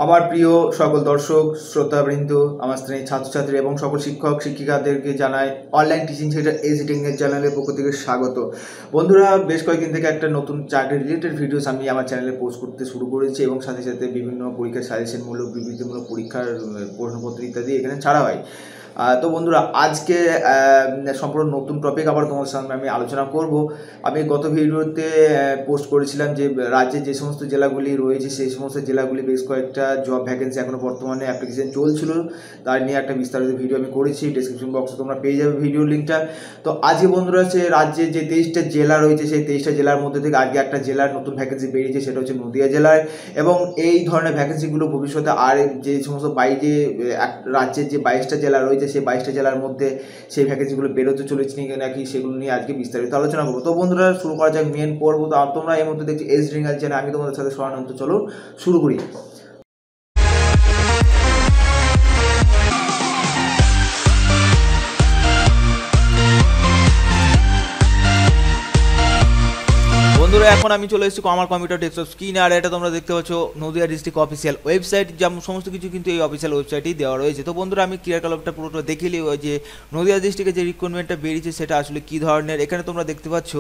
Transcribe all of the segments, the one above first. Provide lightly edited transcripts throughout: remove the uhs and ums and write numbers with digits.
আমার প্রিয় সকল দর্শক শ্রোতাবৃন্দ, আমার শ্রেণীর ছাত্রছাত্রী এবং সকল শিক্ষক শিক্ষিকাদেরকে জানাই অনলাইন টিচিং সেন্টার এজিটিং এর চ্যানেলের পক্ষ থেকে স্বাগত। বন্ধুরা, বেশ কয়েকদিন থেকে একটা নতুন চাকরি রিলেটেড ভিডিওস আমি আমার চ্যানেলে পোস্ট করতে শুরু করেছি এবং সাথে সাথে বিভিন্ন পরীক্ষার সাজেশনমূলক বিবৃতিমূলক পরীক্ষার প্রশ্নপত্র ইত্যাদি এখানে ছাড়া হয়। তো বন্ধুরা, আজকে সম্পূর্ণ নতুন টপিক আবার তোমাদের সামনে আমি আলোচনা করব। আমি গত ভিডিওতে পোস্ট করেছিলাম যে রাজ্যে যে সমস্ত জেলাগুলি রয়েছে সেই সমস্ত জেলাগুলি বেশ কয়েকটা জব ভ্যাকেন্সি এখনও বর্তমানে অ্যাপ্লিকেশন চলছিল, তার নিয়ে একটা বিস্তারিত ভিডিও আমি করেছি। ডেসক্রিপশন বক্সে তোমরা পেয়ে যাবে ভিডিও লিঙ্কটা। তো আজকে বন্ধুরা, সে রাজ্যে যে 23টা জেলা রয়েছে সেই 23টা জেলার মধ্যে থেকে আজকে একটা জেলার নতুন ভ্যাকেন্সি বেরিয়েছে, সেটা হচ্ছে নদিয়া জেলায়। এবং এই ধরনের ভ্যাকেন্সিগুলো ভবিষ্যতে আর যে সমস্ত বাইরে রাজ্যের যে 22টা জেলা রয়েছে সেই 22টা জেলার মধ্যে সেই ভ্যাকেন্সিগুলো বেরোতে চলেছে নাকি সেগুলো নিয়ে আজকে বিস্তারিত আলোচনা করবো। তো বন্ধুরা, শুরু করা যাক মেন পর্ব। তো তোমরা এর মধ্যে দেখছি এজিটিং এর চ্যানেল, আমি তোমাদের সাথে সরানন্ত। চলো শুরু করি। বন্ধুরা, এখন আমি চলে এসেছি আমার কম্পিউটার ডেস্কটপ স্ক্রিনে, আর এটা তোমরা দেখতে পাচ্ছ নদিয়া ডিস্ট্রিক্ট অফিসিয়াল ওয়েবসাইট। যেমন সমস্ত কিছু কিন্তু এই অফিসিয়াল ওয়েবসাইটেই দেওয়া রয়েছে। তো বন্ধুরা, আমি ক্লিয়ার কালারটা পুরোটা দেখিলি যে নদিয়া ডিস্ট্রিক্টের যে রিক্রুটমেন্টটা বেরিয়েছে সেটা আসলে কী ধরনের। এখানে তোমরা দেখতে পাচ্ছ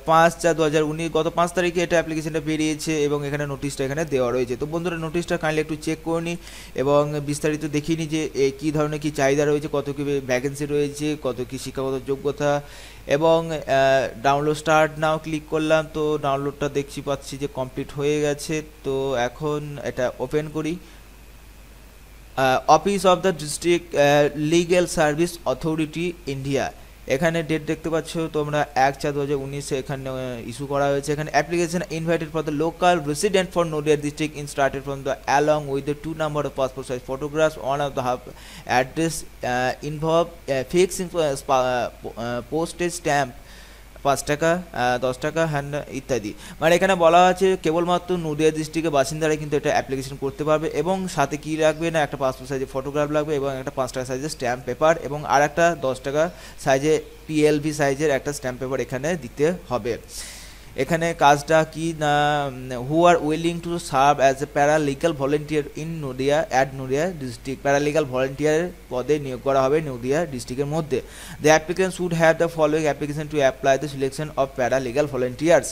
5/4/2019 গত 5 তারিখে এটা অ্যাপ্লিকেশনটা বেরিয়েছে এবং এখানে নোটিশটা এখানে দেওয়া রয়েছে। তো বন্ধুরা, নোটিশটা কাইন্ডলি একটু চেক করে নিই এবং বিস্তারিত দেখিয়ে নিই যে কী ধরনের কী চাহিদা রয়েছে, কত কী ভ্যাকেন্সি রয়েছে, কত কী শিক্ষাগত যোগ্যতা। এবং ডাউনলোড স্টার্ট নাও ক্লিক করলাম, তো ডাউনলোডটা দেখছি পাচ্ছি যে কমপ্লিট হয়ে গেছে। তো এখন এটা ওপেন করি। Office of the district legal service authority India, এখানে ডেট দেখতে পাচ্ছ তোমরা 1/4/2019 এখানে ইস্যু করা হয়েছে। এখানে application invited for the local resident for Nadia district in started from the along with the 2 number of passport size photographs, one of the half address involve fixing postage stamp 5 টাকা 10 টাকা hand ইত্যাদি। মানে এখানে বলা আছে কেবলমাত্র নদিয়া ডিস্ট্রিক্টের বাসিন্দারাই কিন্তু এটা অ্যাপ্লিকেশন করতে পারবে। এবং সাথে কী লাগবে না, একটা পাসপোর্ট সাইজের ফটোগ্রাফ লাগবে এবং একটা 5 টাকা সাইজের স্ট্যাম্প পেপার এবং আর একটা 10 টাকা সাইজে PLV সাইজের একটা স্ট্যাম্প পেপার এখানে দিতে হবে। এখানে কাজটা কি না, who are willing to serve as a paralegal volunteer in Nadia at Nadia district, paralegal volunteer পদে নিয়োগ করা হবে নদিয়া ডিস্ট্রিক্টের মধ্যে। The applicant should have the following application to apply the selection of paralegal volunteers.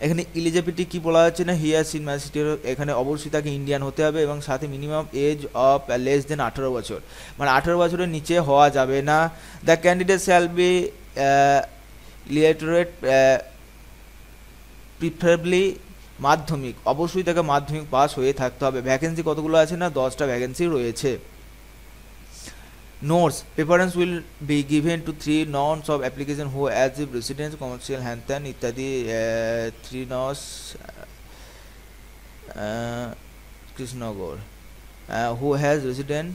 এখানে ইলিজিবিলিটি কি বলা হচ্ছে না, হিয়ার সিন ম্যাজিস্ট্রেট, এখানে অবশ্যই তাকে ইন্ডিয়ান হতে হবে এবং সাথে minimum age of less than 18 বছর, মানে 18 বছরের নিচে হওয়া যাবে না। The candidate shall be literate preferably Madhyamik, অবশ্যই তাকে মাধ্যমিক পাস হয়ে থাকতে হবে। ভ্যাকেন্সি কতগুলো আছে না, 10টা ভ্যাকেন্সি রয়েছে। Notes preference will be given to 3 nos of application who as a residence commercial hand ইত্যাদি। 3 nos Krishnanagar, who has resident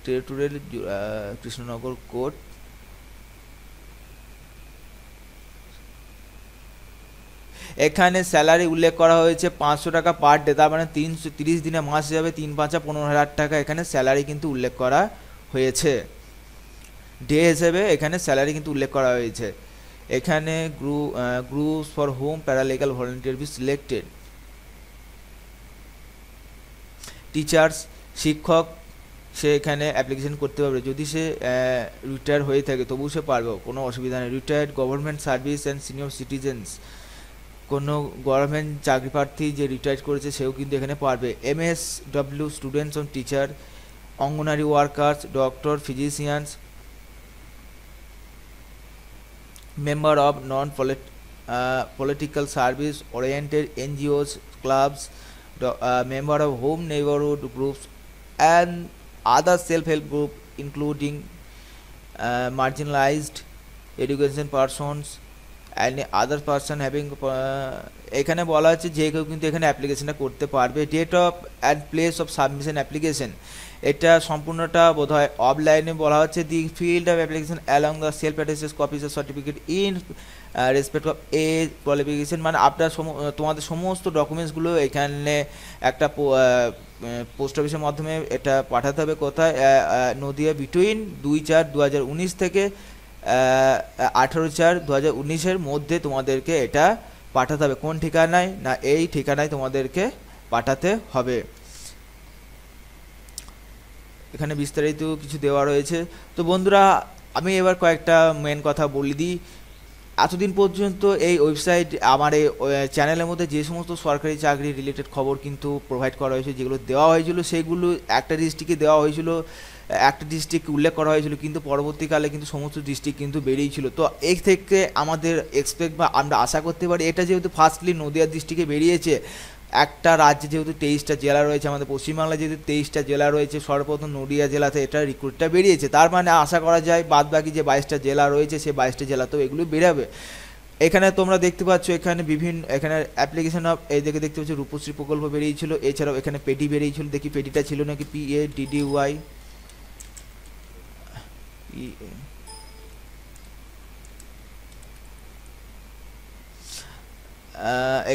territorial Krishnanagar court. এখানে স্যালারি উল্লেখ করা হয়েছে 500 টাকা পার ডে, তার মানে 330 দিনে মাস হিসাবে 3×5=15,000 টাকা এখানে স্যালারি কিন্তু উল্লেখ করা হয়েছে। ডে হিসেবে এখানে স্যালারি কিন্তু উল্লেখ করা হয়েছে। এখানে groups for home paralegal volunteer B selected. Teachers, শিক্ষক, সে এখানে অ্যাপ্লিকেশন করতে পারবে। যদি সে রিটায়ার হয়ে থাকে তবু সে পারবে, কোনো অসুবিধা নেই। Retired government service and senior citizens, কোনো গভর্নমেন্ট চাকরি প্রার্থী যে রিটায়ার করেছে সেও কিন্তু এখানে পারবে। MSW students on teacher, anganwadi workers, doctor, physicians, member of non political service oriented NGOs, clubs, member of home neighbourhood groups and other self help group including marginalised education persons and other person having. এখানে বলা হচ্ছে যে কেউ কিন্তু এখানে অ্যাপ্লিকেশনটা করতে পারবে। Date of and place of submission application, এটা সম্পূর্ণটা বোধ হয় অফলাইনে বলা হচ্ছে। The field of application along the self attested copies of certificate in respect of age qualification, মানে আপনার তোমাদের সমস্ত ডকুমেন্টসগুলো এখানে একটা পোস্ট অফিসের মাধ্যমে এটা পাঠাতে হবে। কোথায়, নদিয়া বিটুইন 2/4/2019 থেকে 18/4/2019 মধ্যে তোমাদেরকে এটা পাঠাতে হবে। কোন ঠিকানায় না, এই ঠিকানায় তোমাদেরকে পাঠাতে হবে। এখানে বিস্তারিত কিছু দেওয়া রয়েছে। তো বন্ধুরা, আমি এবার কয়েকটা মেন কথা বলে দিই। এতদিন পর্যন্ত এই ওয়েবসাইট আমার এই চ্যানেলের মধ্যে যে সমস্ত সরকারি চাকরি রিলেটেড খবর কিন্তু প্রোভাইড করা হয়েছে, যেগুলো দেওয়া হয়েছিল, সেগুলো একটা ডিস্ট্রিক্টে দেওয়া হয়েছিল, একটা ডিস্ট্রিক্ট উল্লেখ করা হয়েছিল, কিন্তু পরবর্তীকালে কিন্তু সমস্ত ডিস্ট্রিক্ট কিন্তু বেরিয়েই ছিল। তো এই থেকে আমাদের এক্সপেক্ট বা আমরা আশা করতে পারি, এটা যেহেতু ফার্স্টলি নদিয়া ডিস্ট্রিক্টে বেরিয়েছে, একটা রাজ্যে যেহেতু 23টা জেলা রয়েছে, আমাদের পশ্চিমবাংলায় যেহেতু 23টা জেলা রয়েছে, সর্বপ্রথম নদিয়া জেলাতে এটা রিক্রুটটা বেরিয়েছে। তার মানে আশা করা যায় বাদবাকি যে 22টা জেলা রয়েছে, সেই 22টা জেলাতেও এগুলো বেরাবে। এখানে তোমরা দেখতে পাচ্ছ, এখানে বিভিন্ন এখানে অ্যাপ্লিকেশন অফ এই দেখে দেখতে পাচ্ছ রূপশ্রী প্রকল্প বেরিয়েছিল। এছাড়াও এখানে পেডি বেরিয়েছিল, দেখি পেডিটা ছিল নাকি, PADDY।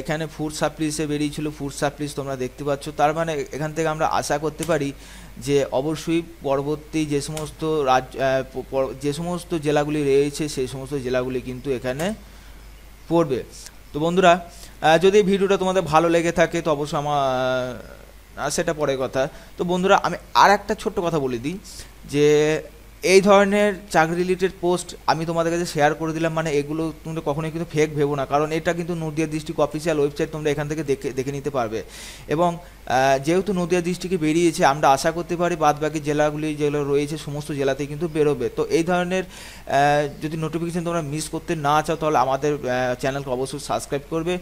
এখানে ফুড সাপ্লিসে বেরিয়েছিল, ফুড সাপ্লিস তোমরা দেখতে পাচ্ছ। তার মানে এখান থেকে আমরা আশা করতে পারি যে অবশ্যই পরবর্তী যে সমস্ত যে সমস্ত জেলাগুলি রয়েছে, সেই সমস্ত জেলাগুলি কিন্তু এখানে পড়বে। তো বন্ধুরা, যদি ভিডিওটা তোমাদের ভালো লেগে থাকে তো অবশ্যই সেটা পরের কথা। তো বন্ধুরা, আমি আর একটা ছোট্ট কথা বলে দিই যে এই ধরনের চাকরি রিলেটেড পোস্ট আমি তোমাদের কাছে শেয়ার করে দিলাম, মানে এগুলো তোমরা কখনোই কিন্তু ফেক ভেবো না, কারণ এটা কিন্তু নদিয়া ডিস্ট্রিক্ট অফিসিয়াল ওয়েবসাইট, তোমরা এখান থেকে দেখে নিতে পারবে। এবং যেহেতু নদিয়া ডিস্ট্রিক্টে বেরিয়েছে, আমরা আশা করতে পারি বাদবাকি জেলাগুলি যেগুলো রয়েছে সমস্ত জেলাতেই কিন্তু বেরোবে। তো এই ধরনের যদি নোটিফিকেশান তোমরা মিস করতে না চাও, তাহলে আমাদের চ্যানেলকে অবশ্যই সাবস্ক্রাইব করবে।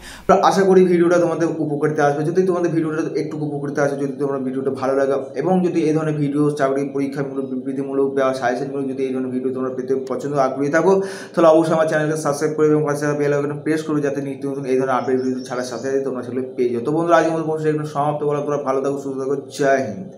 আশা করি ভিডিওটা তোমাদের উপকারিতা আসবে। যদি তোমাদের ভিডিওটা একটু উপকারিতা আসে, যদি তোমার ভিডিওটা ভালো লাগে, এবং যদি এই ধরনের ভিডিও চাকরি পরীক্ষামূলক বিবৃতিমূলক বা সাজেশনমূলক যদি এই ধরনের ভিডিও তোমরা পেতে পছন্দ আগ্রহী থাকো, তাহলে অবশ্যই আমার চ্যানেলকে সাবস্ক্রাইব করবে এবং পাশে বেল আইকন প্রেস করবে, যাতে নিত্য নতুন এই ধরনের আপডেট ভিডিও ছাড়ার সাথে সাথে তোমরা সেগুলো পেয়ে যাও। তো বন্ধুরা, আজকের মতো এখানে সমাপ্ত করা, তোমরা ভালো থাকো, সুস্থ থাকো, জয় হিন্দ।